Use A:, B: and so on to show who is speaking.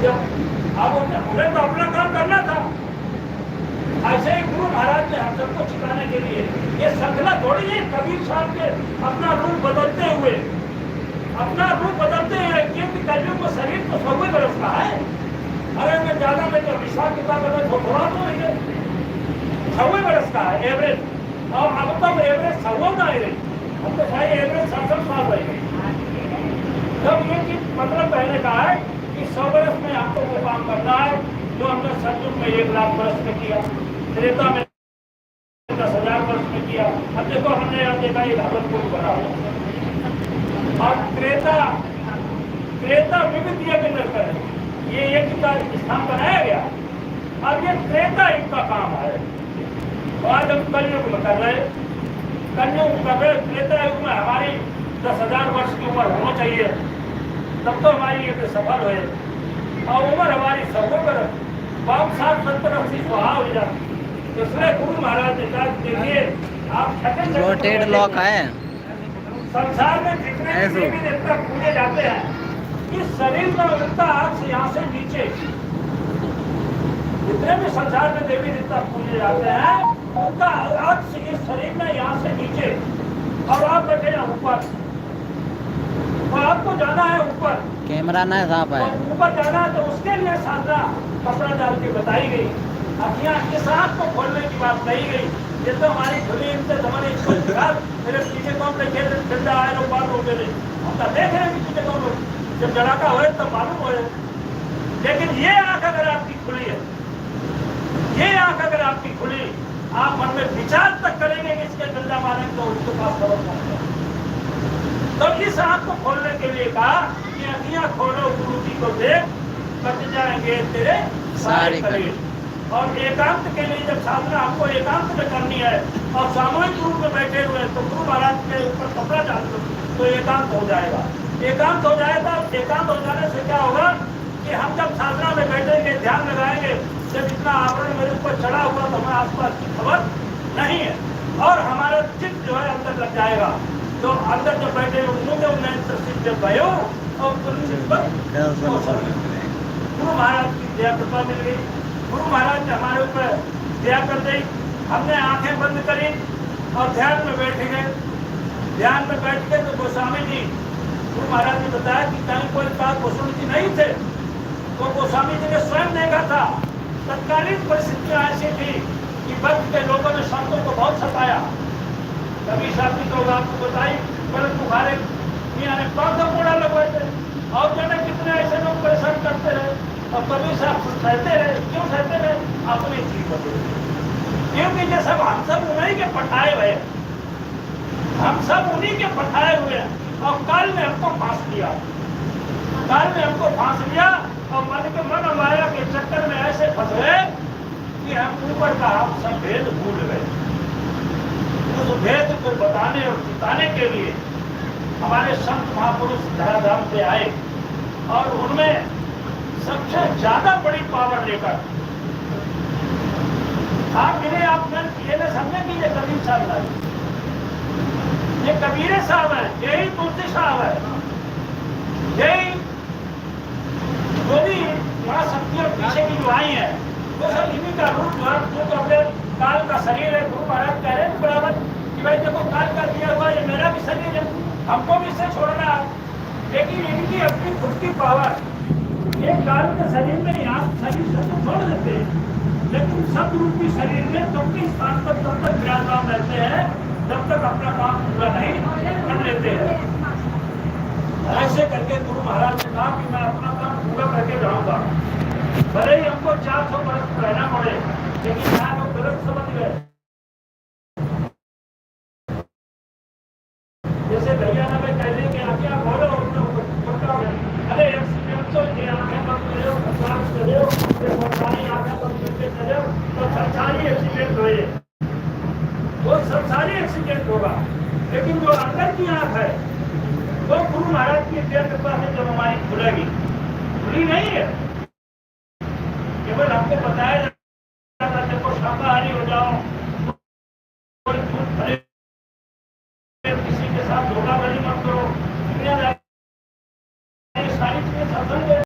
A: जब अब हमें तो अपना काम करना था। ऐसे ही गुरु महाराज ने हम सबको सिखाने के लिए ये श्रृंखला थोड़ी है कबीर साहब के अपना रूप बदलते हुए क्योंकि कलयुग में शरीर तो 100 बरस का है। अरे मैं ज्यादा में तो हिसाब किताब में थोड़ा तो नहीं है, 100 बरस का है एवरेज। और अब तक एवरेज 100 ना ही रही, अब तो भाई एवरेज 60 साल रह गई। तब ये चीज मतलब कहने का है कि 100 बरस में आपको वो काम करना है जो हमने सतयुग में 1 लाख वर्ष में किया, त्रेता में 10,000 वर्ष में किया। अब देखो हमने यहाँ देखा ये भागलपुर बना हुआ और त्रेता विविध यज्ञ नरकर है, ये यज्ञ का स्थान बनाया गया। अब ये त्रेता युग का काम है और आज हम कलयुग में कर रहे, त्रेता युग में हमारी 10,000 वर्ष की उम्र होना चाहिए, तब तो हमारी ये सफल हुए। और उम्र हमारी 100 बरस 60, 70, 80 सुहा हो जाती। इसलिए गुरु महाराज ने कहा देखिए आप
B: रोटेट लॉक है
A: संसार में जितने देवी देवता पूजे जाते हैं इस शरीर में उनका हाथ से यहाँ से नीचे, जितने भी संसार में देवी देवता पूजे जाते हैं उनका हाथ से इस शरीर में यहाँ से नीचे, और आप बैठे हैं ऊपर और आपको जाना है ऊपर,
B: कैमरा ना साफ है,
A: ऊपर जाना है तो उसके लिए साधना कपड़ा डाल के बताई गई। अब यहाँ इस आँख को खोलने की बात कही गई। ये तो हमारी खुली इनसे हमारे मेरे पीछे कौन देखे ठंडा आए लोग बात होते रहे, हम तो देख रहे हैं कि पीछे कौन लोग जब जड़ाका हो तब मालूम हो। लेकिन ये आँख अगर आपकी खुली है, ये आँख अगर आपकी खुली, आप मन में विचार तक करेंगे कि इसके डंडा मारेंगे तो उसके पास खबर पहुंचेगा। तो इस आँख को खोलने के लिए कहा कि अखियाँ खोलो गुरु जी को देख, कट जाएंगे तेरे सारे कलेश। और एकांत के लिए जब साधना आपको एकांत में करनी है और सामूहिक रूप में बैठे हुए तो गुरु महाराज के ऊपर कपड़ा डाल दो तो एकांत हो जाएगा। एकांत हो जाएगा, एकांत हो जाने से क्या होगा कि हम जब साधना में बैठेंगे, ध्यान लगाएंगे, जब इतना आवरण मेरे ऊपर चढ़ा हुआ तो हमारे आसपास की खबर नहीं है और हमारा चित्त जो है अंदर लग जाएगा। तो अंदर जब बैठे भयो और गुरु महाराज की दया कृपा मिल गई। गुरु महाराज ने हमारे ऊपर दया कर दी, हमने आंखें बंद करी और ध्यान में बैठ गए। ध्यान में बैठ के तो गोस्वामी जी, गुरु महाराज ने बताया कि कहीं कोई बात गोस्वामी जी नहीं थे, तो गोस्वामी जी ने स्वयं देखा था। तत्कालीन परिस्थितियां ऐसी थी कि वक्त के लोगों ने संतों को बहुत सताया। कभी शादी तो आपको बताई, बड़े बुखारे मियाँ ने कौन कूड़ा लगवाए थे और जाने कितने ऐसे लोग परेशान करते रहे और कभी साहब सहते रहे। क्यों सहते रहे? अपनी चीज बदल, क्योंकि ये सब हम सब उन्हीं के पठाए हुए, हम सब उन्हीं के पठाए हुए हैं। और काल ने हमको फांस दिया, काल ने हमको फांस दिया और मन माया के चक्कर में ऐसे फंस गए कि हम ऊपर का हम सब भेद भूल गए। उस भेद को बताने और जिताने के लिए हमारे संत महापुरुष धराधाम से आए और उनमें सबसे ज्यादा बड़ी पावर लेकर आप मिले। आप ये न समझे कि ये कबीर साहब है, ये कबीरे साहब है, यही तुलसी साहब है, यही जो भी माँ शक्तियों पीछे की जो आई है वो सब इन्हीं का रूप जो तो अपने काल का शरीर है। गुरु महाराज कह रहे हैं बराबर कि भाई देखो काल का दिया हुआ ये मेरा भी शरीर है, हमको भी इससे छोड़ना है। लेकिन इनकी अपनी खुद की पावर, एक काल के शरीर में यहाँ शरीर से तो छोड़ देते हैं, लेकिन सब रूपी शरीर में तब के स्थान पर तब तक विराजमान रहते हैं जब तक अपना काम पूरा नहीं कर लेते हैं। ऐसे करके गुरु महाराज ने कहा कि मैं अपना काम पूरा करके जाऊंगा, भले ही हमको 400 वर्ष रहना पड़े, लेकिन यहाँ लोग गलत समझ गए। जैसे भैया ने कह दें कि आज्ञा बोलो, अरे एक्सीडेंट तो ये आंखें बंद करो, प्रसाद करो, सरकारी आंखें बंद करके करो तो सरकारी एक्सीडेंट हुए, वो सरकारी एक्सीडेंट होगा। लेकिन जो अंदर की आंख है वो गुरु महाराज की दया कृपा से जब हमारी खुलेगी, खुली नहीं है